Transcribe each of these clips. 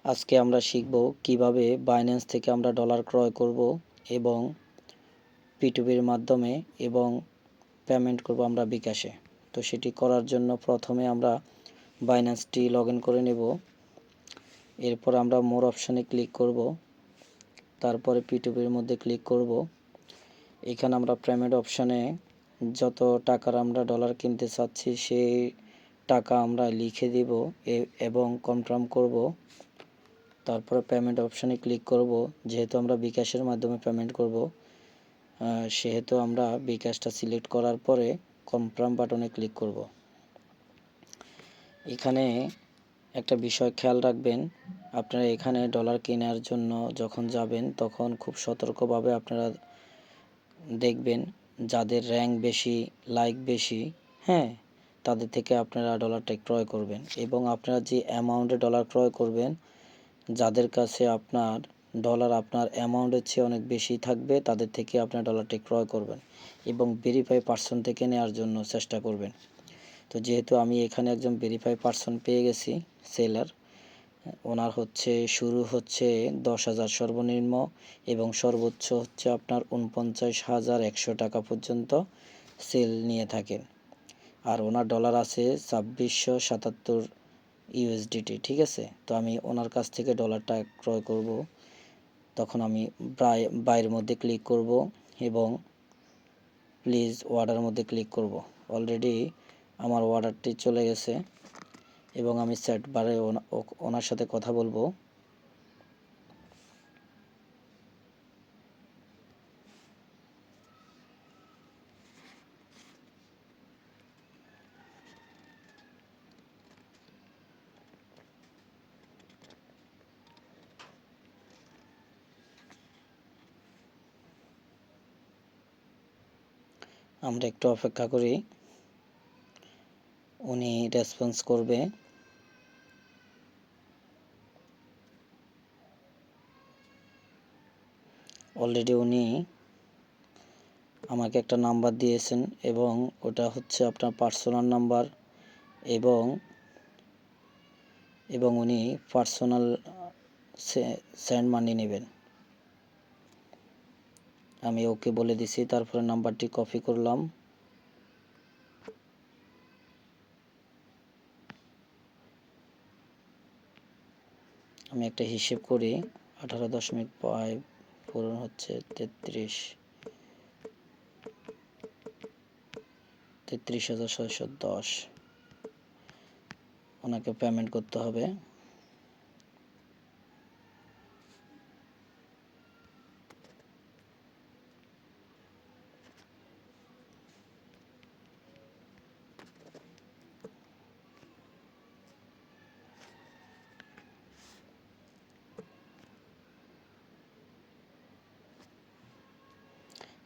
আজকে আমরা শিখব কিভাবে বাইন্যান্স থেকে আমরা ডলার ক্রয় করব এবং P2P মাধ্যমে এবং পেমেন্ট করব আমরা বিকাশে। তো সেটি করার জন্য প্রথমে আমরা বাইন্যান্সটি লগ ইন করে নেব। এরপর আমরা মোর অপশানে ক্লিক করব, তারপরে P2P মধ্যে ক্লিক করব। এখানে আমরা পেমেন্ট অপশানে যত টাকার আমরা ডলার কিনতে চাচ্ছি সেই টাকা আমরা লিখে দিব এবং কনফার্ম করব। তারপরে পেমেন্ট অপশানে ক্লিক করব। যেহেতু আমরা বিকাশের মাধ্যমে পেমেন্ট করব, সেহেতু আমরা বিকাশটা সিলেক্ট করার পরে কনফার্ম বাটনে ক্লিক করব। এখানে একটা বিষয় খেয়াল রাখবেন, আপনারা এখানে ডলার কেনার জন্য যখন যাবেন তখন খুব সতর্কভাবে আপনারা দেখবেন যাদের র্যাঙ্ক বেশি, লাইক বেশি, তাদের থেকে আপনারা ডলারটা ক্রয় করবেন এবং আপনারা যে অ্যামাউন্টে ডলার ক্রয় করবেন, যাদের কাছে আপনার ডলার আপনার অ্যামাউন্টের চেয়ে অনেক বেশি থাকবে তাদের থেকে আপনার ডলারটি ক্রয় করবেন এবং ভেরিফাই পারসন থেকে নেওয়ার জন্য চেষ্টা করবেন। তো যেহেতু আমি এখানে একজন ভেরিফাই পারসন পেয়ে গেছি, সেলার, ওনার শুরু হচ্ছে 10,000 সর্বনিম্ন এবং সর্বোচ্চ হচ্ছে আপনার 49,100 টাকা পর্যন্ত সেল নিয়ে থাকেন। আর ওনার ডলার আছে 2677 ইউএসডিটি, ঠিক আছে। তো আমি ওনার কাছ থেকে ডলারটা ক্রয় করব। তখন আমি বাইয়ের মধ্যে ক্লিক করব এবং প্লিজ অর্ডার মধ্যে ক্লিক করব। অলরেডি আমার অর্ডারটি চলে গেছে এবং আমি চ্যাট বারে ওনার সাথে কথা বলবো। আমরা একটু অপেক্ষা করি, উনি রেসপন্স করবে। অলরেডি উনি আমাকে একটা নাম্বার দিয়েছেন এবং ওটা হচ্ছে আপনার পার্সোনাল নাম্বার এবং উনি পার্সোনাল সেন্ড মানি নেবেন। আমি ওকে বলে দিছি, তারপরে নাম্বারটি কপি করলাম। আমি একটা হিসেব করি, 18.5 পূরণ হচ্ছে 33,610। ওনাকে পেমেন্ট করতে হবে।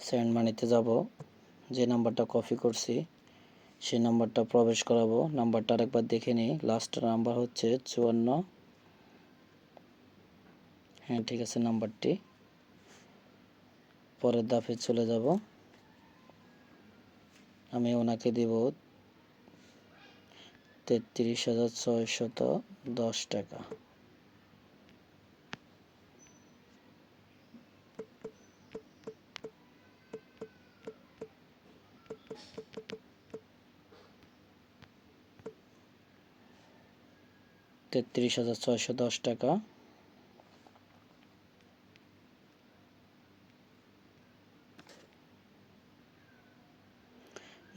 সেন্ড মানিতে যাব, যে নাম্বারটা কপি করছি সেই নাম্বারটা প্রবেশ করাবো। নাম্বারটা আরেকবার দেখে নিই, লাস্ট নাম্বার হচ্ছে 54। হ্যাঁ, ঠিক আছে। নাম্বারটি পরের ধাপে চলে যাব। আমি ওনাকে দেব 33,610 টাকা। টাকা।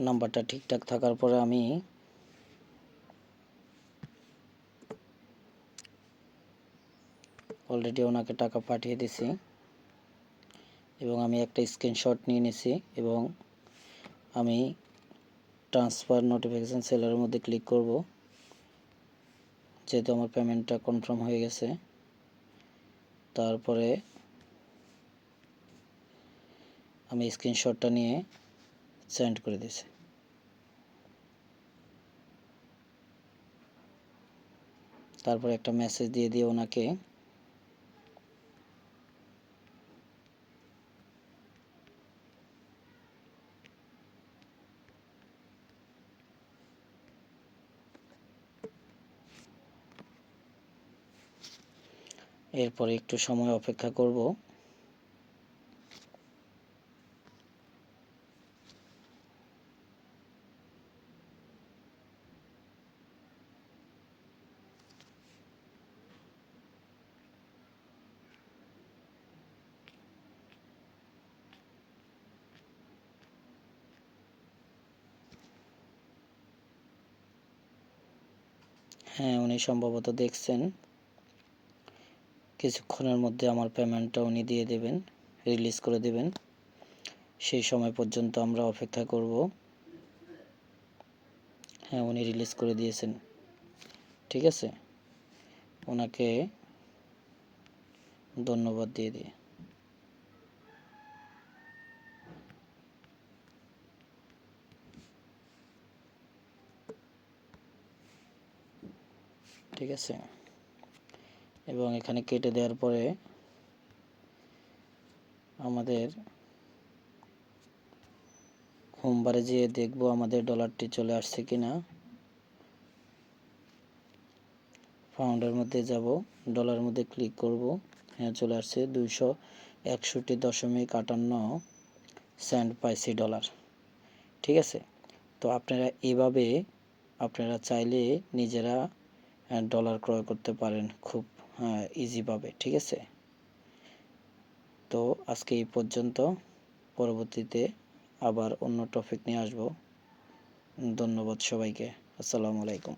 নাম্বারটা ঠিকঠাক থাকার পরে আমি অলরেডি ওনাকে টাকা পাঠিয়ে দিছি এবং আমি একটা স্ক্রিনশট নিয়ে নিছি এবং আমি ট্রান্সফার নোটিফিকেশন সেলারের মধ্যে ক্লিক করব। যেহেতু আমার পেমেন্টটা কনফার্ম হয়ে গেছে, তারপরে আমি স্ক্রিনশটটা নিয়ে সেন্ড করে দিয়েছি। তারপরে একটা মেসেজ দিয়ে ওনাকে এরপরে একটু সময় অপেক্ষা করব। হ্যাঁ, উনি সম্ভবত দেখছেন। কিছুক্ষণের মধ্যে আমার পেমেন্টটা উনি দিয়ে দেবেন, রিলিজ করে দেবেন। সেই সময় পর্যন্ত আমরা অপেক্ষা করব। হ্যাঁ, উনি রিলিজ করে দিয়েছেন। ঠিক আছে, ওনাকে ধন্যবাদ দিয়ে দিই। ঠিক আছে, এবং এখানে কেটে দেওয়ার পরে আমাদের হোমবারে যেয়ে দেখব আমাদের ডলারটি চলে আসছে কিনা। পাউন্ডের মধ্যে যাব, ডলার মধ্যে ক্লিক করব। হ্যাঁ, চলে আসছে 261.58 পাইছি ডলার। ঠিক আছে, তো আপনারা এইভাবে আপনারা চাইলে নিজেরা ডলার ক্রয় করতে পারেন খুব ইজিভাবে। ঠিক আছে, তো আজকে এই পর্যন্ত। পরবর্তীতে আবার অন্য টপিক নিয়ে আসব। ধন্যবাদ সবাইকে। আসসালামু আলাইকুম।